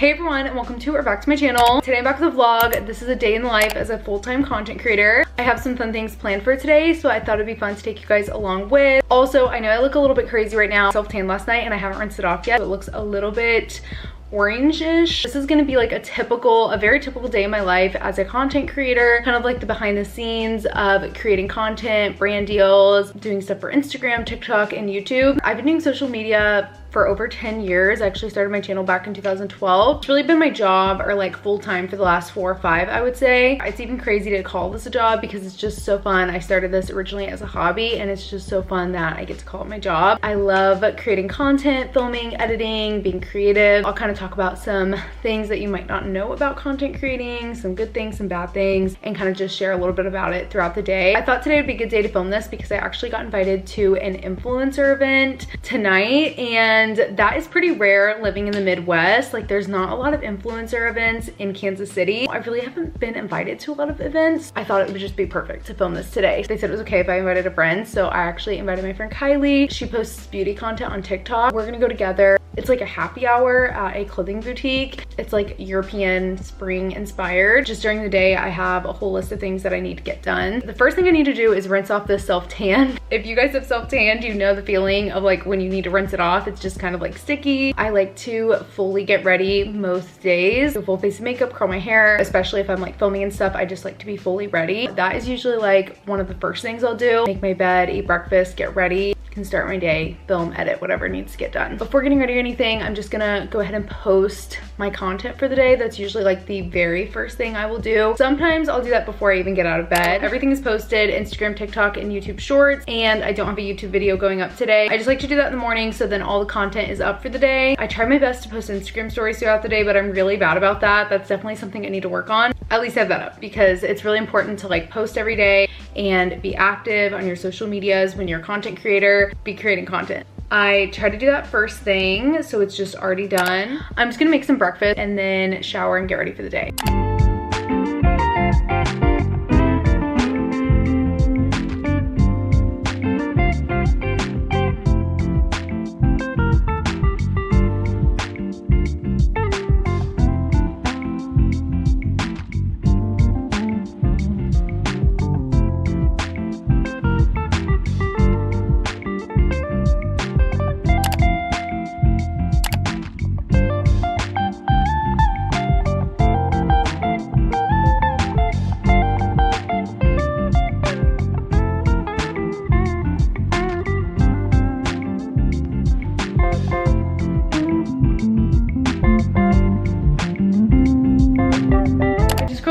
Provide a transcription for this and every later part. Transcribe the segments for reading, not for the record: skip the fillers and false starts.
Hey everyone, and welcome to or back to my channel. Today I'm back with a vlog. This is a day in the life as a full-time content creator. I have some fun things planned for today, so I thought it'd be fun to take you guys along with. Also, I know I look a little bit crazy right now. Self-tanned last night and I haven't rinsed it off yet, so it looks a little bit orange-ish. This is gonna be like a very typical day in my life as a content creator, kind of like the behind the scenes of creating content, brand deals, doing stuff for Instagram, TikTok, and YouTube. I've been doing social media for over 10 years. I actually started my channel back in 2012. It's really been my job, or like full-time, for the last 4 or 5, I would say. It's even crazy to call this a job because it's just so fun. I started this originally as a hobby and it's just so fun that I get to call it my job. I love creating content, filming, editing, being creative. I'll kind of talk about some things that you might not know about content creating, some good things, some bad things, and kind of just share a little bit about it throughout the day. I thought today would be a good day to film this because I actually got invited to an influencer event tonight, and that is pretty rare living in the Midwest. Like, there's not a lot of influencer events in Kansas City. I really haven't been invited to a lot of events. I thought it would just be perfect to film this today. They said it was okay if I invited a friend, so I actually invited my friend Kylie. She posts beauty content on TikTok. We're gonna go together. It's like a happy hour at a clothing boutique. It's like European spring inspired. Just during the day, I have a whole list of things that I need to get done. The first thing I need to do is rinse off this self-tan. If you guys have self-tanned, you know the feeling of like when you need to rinse it off, it's just kind of like sticky. I like to fully get ready most days. So full face of makeup, curl my hair, especially if I'm like filming and stuff, I just like to be fully ready. That is usually like one of the first things I'll do. Make my bed, eat breakfast, get ready, can start my day, film, edit, whatever needs to get done. Before getting ready or anything, I'm just gonna go ahead and post my content for the day. That's usually like the very first thing I will do. Sometimes I'll do that before I even get out of bed. Everything is posted, Instagram, TikTok, and YouTube Shorts, and I don't have a YouTube video going up today. I just like to do that in the morning so then all the content is up for the day. I try my best to post Instagram stories throughout the day, but I'm really bad about that. That's definitely something I need to work on. At least have that up because it's really important to like post every day and be active on your social medias when you're a content creator, be creating content. I try to do that first thing, so it's just already done. I'm just gonna make some breakfast and then shower and get ready for the day.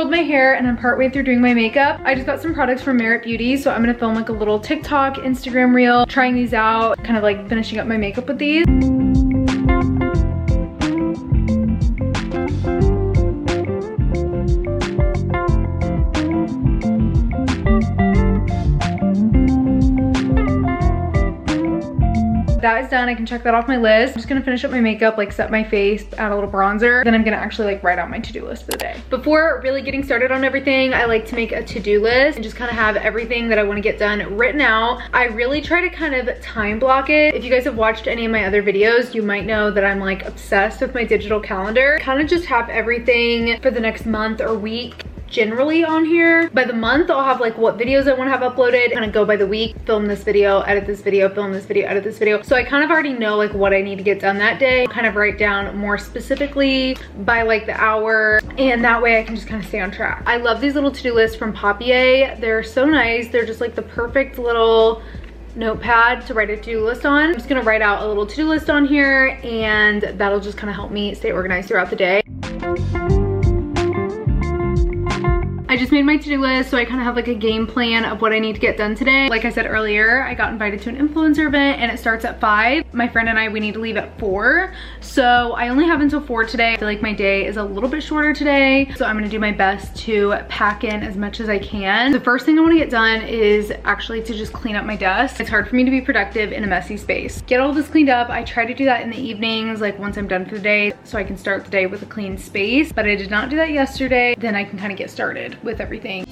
My hair and I'm partway through doing my makeup. I just got some products from Merit Beauty, so I'm gonna film like a little TikTok, Instagram reel, trying these out, kind of like finishing up my makeup with these. That is done. I can check that off my list. I'm just gonna finish up my makeup, like set my face, add a little bronzer. Then I'm gonna actually like write out my to-do list for the day. Before really getting started on everything, I like to make a to-do list and just kind of have everything that I want to get done written out. I really try to kind of time block it. If you guys have watched any of my other videos, you might know that I'm like obsessed with my digital calendar. Kind of just have everything for the next month or week generally on here. By the month, I'll have like what videos I want to have uploaded, kind of go by the week, film this video, edit this video, film this video, edit this video. So I kind of already know like what I need to get done that day. Kind of write down more specifically by like the hour, and that way I can just kind of stay on track. I love these little to-do lists from Papier. They're so nice. They're just like the perfect little notepad to write a to-do list on. I'm just gonna write out a little to-do list on here, and that'll just kind of help me stay organized throughout the day. I just made my to-do list, so I kind of have like a game plan of what I need to get done today. Like I said earlier, I got invited to an influencer event and it starts at 5. My friend and I, we need to leave at 4. So I only have until 4 today. I feel like my day is a little bit shorter today, so I'm gonna do my best to pack in as much as I can. The first thing I wanna get done is actually to just clean up my desk. It's hard for me to be productive in a messy space. Get all this cleaned up. I try to do that in the evenings, like once I'm done for the day, so I can start the day with a clean space, but I did not do that yesterday. Then I can kind of get started with everything.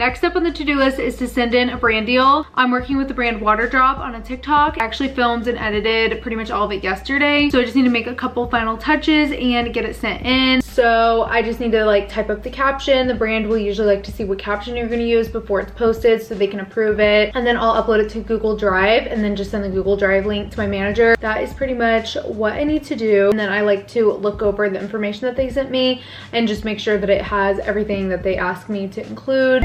Next up on the to-do list is to send in a brand deal. I'm working with the brand Waterdrop on a TikTok. I actually filmed and edited pretty much all of it yesterday. So I just need to make a couple final touches and get it sent in. So I just need to like type up the caption. The brand will usually like to see what caption you're gonna use before it's posted so they can approve it. And then I'll upload it to Google Drive and then just send the Google Drive link to my manager. That is pretty much what I need to do. And then I like to look over the information that they sent me and just make sure that it has everything that they asked me to include.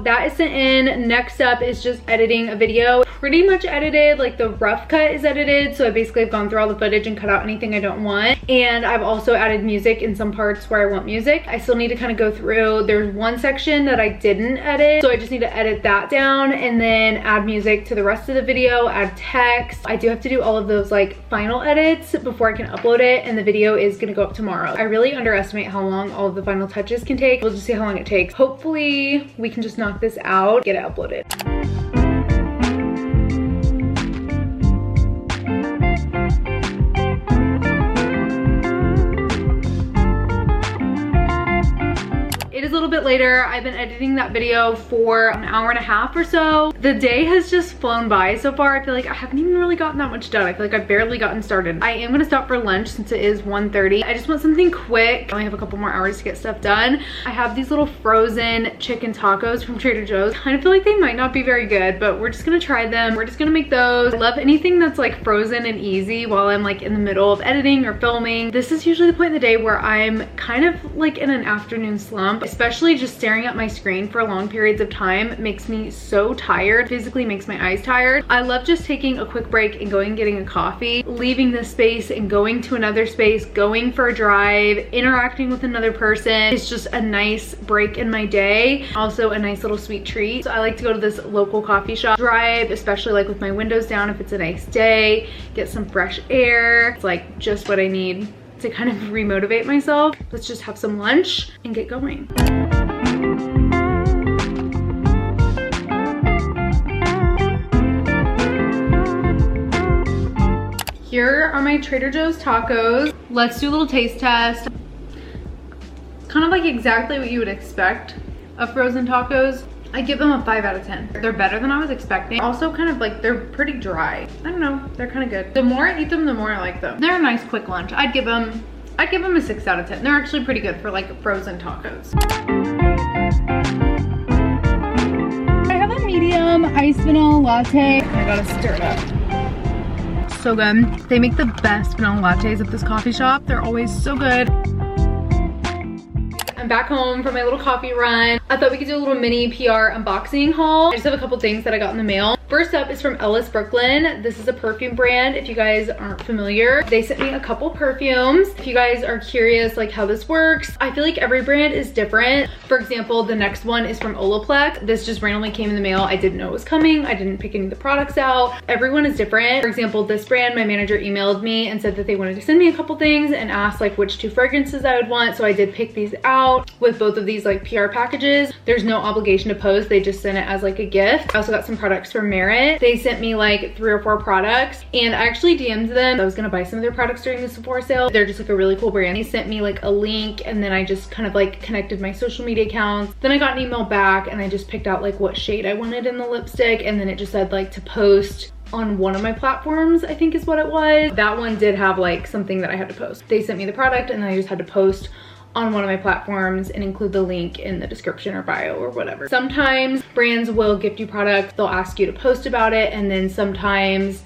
That is sent in. Next up is just editing a video. Pretty much edited, like the rough cut is edited. So I basically have gone through all the footage and cut out anything I don't want. And I've also added music in some parts where I want music. I still need to kind of go through. There's one section that I didn't edit. So I just need to edit that down and then add music to the rest of the video, add text. I do have to do all of those like final edits before I can upload it. And the video is gonna go up tomorrow. I really underestimate how long all of the final touches can take. We'll just see how long it takes. Hopefully we can just knock this out, get it uploaded. It is a little bit later. I've been editing that video for an hour and a half or so. The day has just flown by so far. I feel like I haven't even really gotten that much done. I feel like I've barely gotten started. I am gonna stop for lunch since it is 1:30. I just want something quick. I only have a couple more hours to get stuff done. I have these little frozen chicken tacos from Trader Joe's. I kind of feel like they might not be very good, but we're just gonna try them. We're just gonna make those. I love anything that's like frozen and easy while I'm like in the middle of editing or filming. This is usually the point in the day where I'm kind of like in an afternoon slump. Especially just staring at my screen for long periods of time makes me so tired, physically makes my eyes tired. I love just taking a quick break and going and getting a coffee, leaving this space and going to another space, going for a drive, interacting with another person. It's just a nice break in my day. Also a nice little sweet treat. So I like to go to this local coffee shop, drive, especially like with my windows down if it's a nice day, get some fresh air. It's like just what I need to kind of re-motivate myself. Let's just have some lunch and get going. Here are my Trader Joe's tacos. Let's do a little taste test. Kind of like exactly what you would expect of frozen tacos. I give them a 5 out of 10. They're better than I was expecting. Also kind of like, they're pretty dry. I don't know, they're kind of good. The more I eat them, the more I like them. They're a nice quick lunch. I'd give them a 6 out of 10. They're actually pretty good for like frozen tacos. I have a medium iced vanilla latte. I gotta stir it up. So good. They make the best vanilla lattes at this coffee shop. They're always so good. I'm back home from my little coffee run. I thought we could do a little mini PR unboxing haul. I just have a couple things that I got in the mail. First up is from Ellis Brooklyn. This is a perfume brand, if you guys aren't familiar. They sent me a couple perfumes. If you guys are curious like how this works, I feel like every brand is different. For example, the next one is from Olaplex. This just randomly came in the mail. I didn't know it was coming. I didn't pick any of the products out. Everyone is different. For example, this brand, my manager emailed me and said that they wanted to send me a couple things and asked like which 2 fragrances I would want. So I did pick these out. With both of these like PR packages, there's no obligation to post. They just sent it as like a gift. I also got some products from Merit. They sent me like 3 or 4 products and I actually DM'd them. I was gonna buy some of their products during the Sephora sale. They're just like a really cool brand. They sent me like a link and then I just kind of like connected my social media accounts. Then I got an email back and I just picked out like what shade I wanted in the lipstick and then it just said like to post on one of my platforms, I think is what it was. That one did have like something that I had to post. They sent me the product and then I just had to post on one of my platforms and include the link in the description or bio or whatever. Sometimes brands will gift you products, they'll ask you to post about it, and then sometimes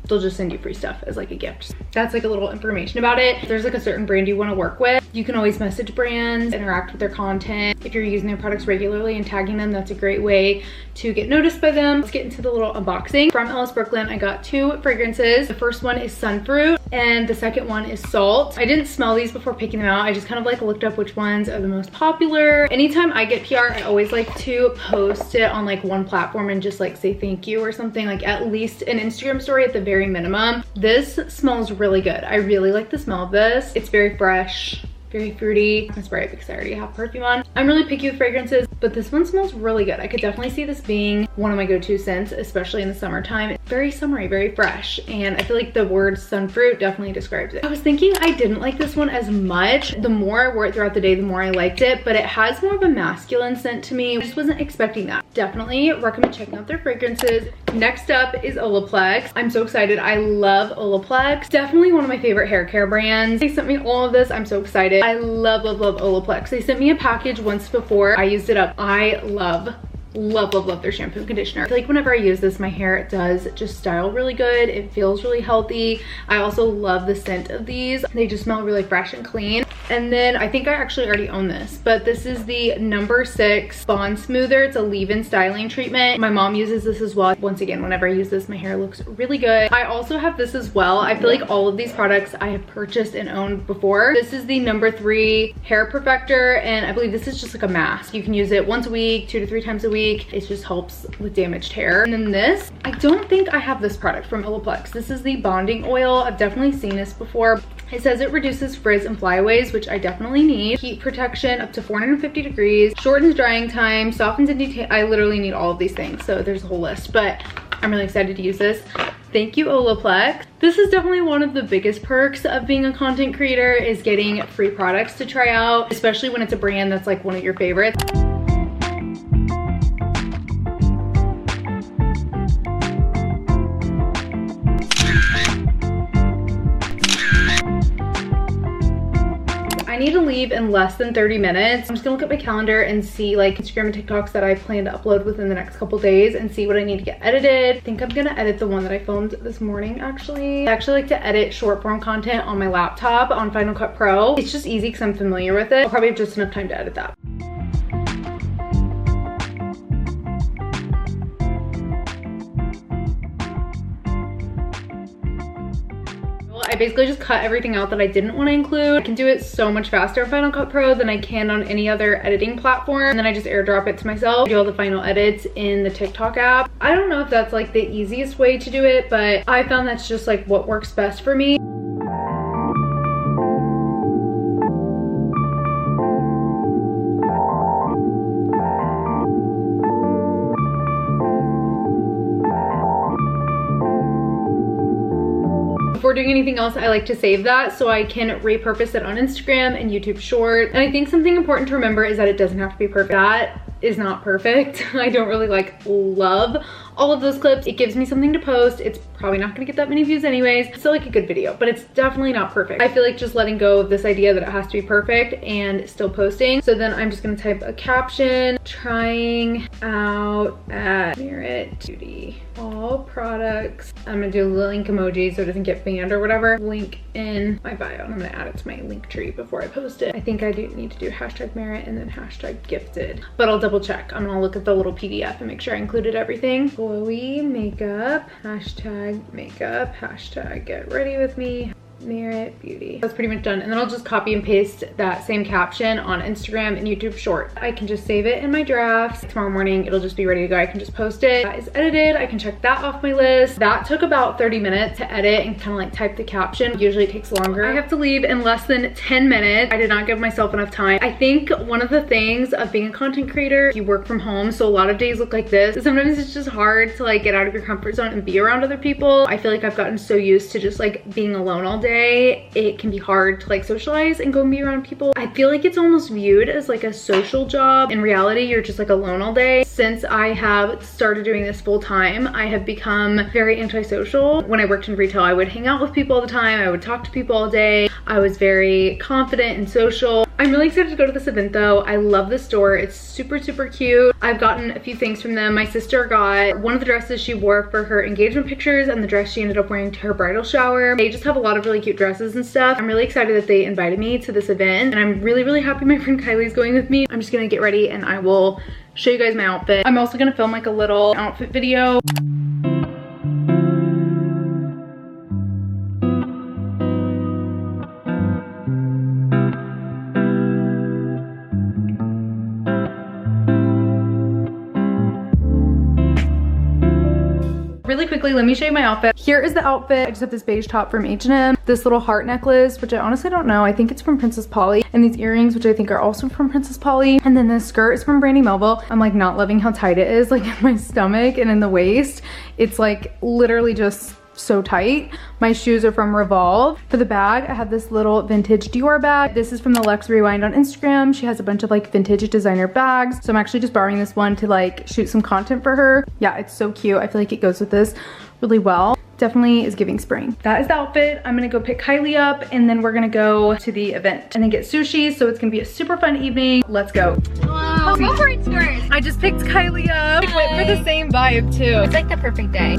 they'll just send you free stuff as like a gift. That's like a little information about it. If there's like a certain brand you want to work with, you can always message brands, interact with their content. If you're using their products regularly and tagging them, that's a great way to get noticed by them. Let's get into the little unboxing. From Ellis Brooklyn, I got 2 fragrances. The first one is Sunfruit and the second one is Salt. I didn't smell these before picking them out. I just kind of like looked up which ones are the most popular. Anytime I get PR, I always like to post it on like one platform and just like say thank you or something, like at least an Instagram story at the very minimum. This smells really good. I really like the smell of this. It's very fresh, very fruity. I'm spray it because I already have perfume on. I'm really picky with fragrances, but this one smells really good. I could definitely see this being one of my go-to scents, especially in the summertime. It's very summery, very fresh, and I feel like the word sunfruit definitely describes it. I was thinking I didn't like this one as much. The more I wore it throughout the day, the more I liked it, but it has more of a masculine scent to me. I just wasn't expecting that. Definitely recommend checking out their fragrances. Next up is Olaplex. I'm so excited. I love Olaplex. Definitely one of my favorite hair care brands. They sent me all of this. I'm so excited. I love Olaplex. They sent me a package once before. I used it up. I love their shampoo and conditioner. I feel like whenever I use this, my hair does just style really good. It feels really healthy. I also love the scent of these. They just smell really fresh and clean. And then I think I actually already own this, but this is the number 6 Bond Smoother. It's a leave-in styling treatment. My mom uses this as well. Once again, whenever I use this, my hair looks really good. I also have this as well. I feel like all of these products I have purchased and owned before. This is the number 3 Hair Perfector, and I believe this is just like a mask. You can use it once a week, 2 to 3 times a week. It just helps with damaged hair. And then this, I don't think I have this product from Olaplex. This is the bonding oil. I've definitely seen this before. It says it reduces frizz and flyaways, which I definitely need. Heat protection up to 450 degrees, shortens drying time, softens and detail. I literally need all of these things, so there's a whole list, but I'm really excited to use this. Thank you, Olaplex. This is definitely one of the biggest perks of being a content creator, is getting free products to try out, especially when it's a brand that's like one of your favorites. I need to leave in less than 30 minutes. I'm just gonna look at my calendar and see like Instagram and TikToks that I plan to upload within the next couple days and see what I need to get edited. I think I'm gonna edit the one that I filmed this morning actually. I actually like to edit short form content on my laptop on Final Cut Pro. It's just easy because I'm familiar with it. I'll probably have just enough time to edit that. I basically just cut everything out that I didn't want to include. I can do it so much faster in Final Cut Pro than I can on any other editing platform. And then I just airdrop it to myself, do all the final edits in the TikTok app. I don't know if that's like the easiest way to do it, but I found that's just like what works best for me. Before doing anything else, I like to save that so I can repurpose it on Instagram and YouTube Short. And I think something important to remember is that it doesn't have to be perfect. That is not perfect. I don't really love all of those clips. It gives me something to post. It's probably not gonna get that many views anyways. It's still like a good video, but it's definitely not perfect. I feel like just letting go of this idea that it has to be perfect and still posting. So then I'm just gonna type a caption, trying out at Merit Beauty, all products. I'm gonna do a link emoji so it doesn't get banned or whatever. Link in my bio, and I'm gonna add it to my link tree before I post it. I think I do need to do hashtag Merit and then hashtag gifted, but I'll double check. I'm gonna look at the little PDF and make sure I included everything. Glowy makeup, hashtag makeup, hashtag get ready with me, Merit Beauty. That's pretty much done. And then I'll just copy and paste that same caption on Instagram and YouTube Short. I can just save it in my drafts. Tomorrow morning, it'll just be ready to go. I can just post it. That is edited. I can check that off my list. That took about 30 minutes to edit and kind of like type the caption. Usually it takes longer. I have to leave in less than 10 minutes. I did not give myself enough time. I think one of the things of being a content creator, you work from home, so a lot of days look like this. Sometimes it's just hard to like get out of your comfort zone and be around other people. I feel like I've gotten so used to just like being alone all day. It can be hard to like socialize and go and be around people. I feel like it's almost viewed as like a social job. In reality, you're just like alone all day. Since I have started doing this full time, I have become very antisocial. When I worked in retail, I would hang out with people all the time. I would talk to people all day. I was very confident and social. I'm really excited to go to this event though. I love the store. It's super, super cute. I've gotten a few things from them. My sister got one of the dresses she wore for her engagement pictures and the dress she ended up wearing to her bridal shower. They just have a lot of really cute dresses and stuff. I'm really excited that they invited me to this event, and I'm really, really happy my friend Kylie's going with me. I'm just gonna get ready and I will show you guys my outfit. I'm also gonna film like a little outfit video. Really quickly, let me show you my outfit. Here is the outfit. I just have this beige top from H&M, this little heart necklace, which I honestly don't know. I think it's from Princess Polly, and these earrings, which I think are also from Princess Polly. And then this skirt is from Brandy Melville. I'm like not loving how tight it is, like in my stomach and in the waist. It's like literally just so tight. My shoes are from Revolve. For the bag, I have this little vintage Dior bag. This is from the Lex Rewind on Instagram. She has a bunch of like vintage designer bags. So I'm actually just borrowing this one to like shoot some content for her. Yeah, it's so cute. I feel like it goes with this really well. Definitely is giving spring. That is the outfit. I'm gonna go pick Kylie up and then we're gonna go to the event and then get sushi. So it's gonna be a super fun evening. Let's go. Oh, go for it, skirt. I just picked Kylie up. We went for the same vibe too. It's like the perfect day.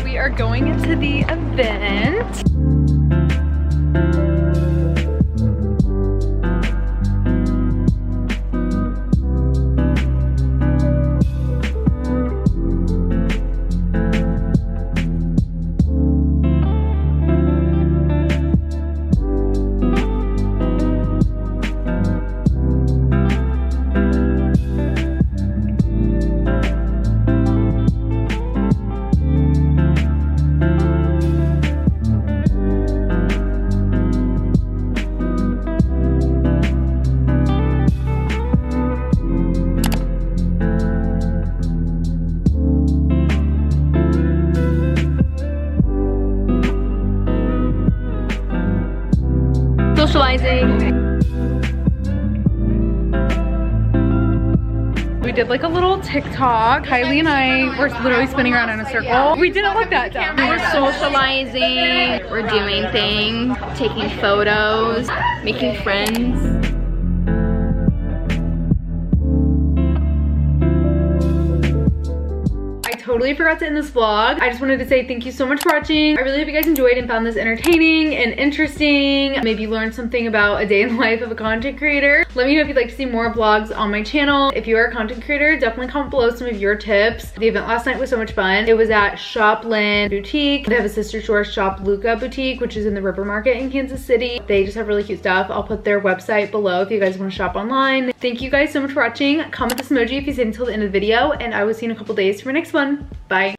We are going into the event. Socializing. We did like a little TikTok. Kylie and I were literally spinning around in a circle. We didn't look that dumb. We're socializing. We're doing things, taking photos, making friends. Totally forgot to end this vlog. I just wanted to say thank you so much for watching. I really hope you guys enjoyed and found this entertaining and interesting. Maybe you learned something about a day in the life of a content creator. Let me know if you'd like to see more vlogs on my channel. If you are a content creator, definitely comment below some of your tips. The event last night was so much fun. It was at Shop Lynn Boutique. They have a sister store, Shop Luca Boutique, which is in the River Market in Kansas City. They just have really cute stuff. I'll put their website below if you guys want to shop online. Thank you guys so much for watching. Comment this emoji if you stayed until the end of the video, and I will see you in a couple days for my next one. Bye.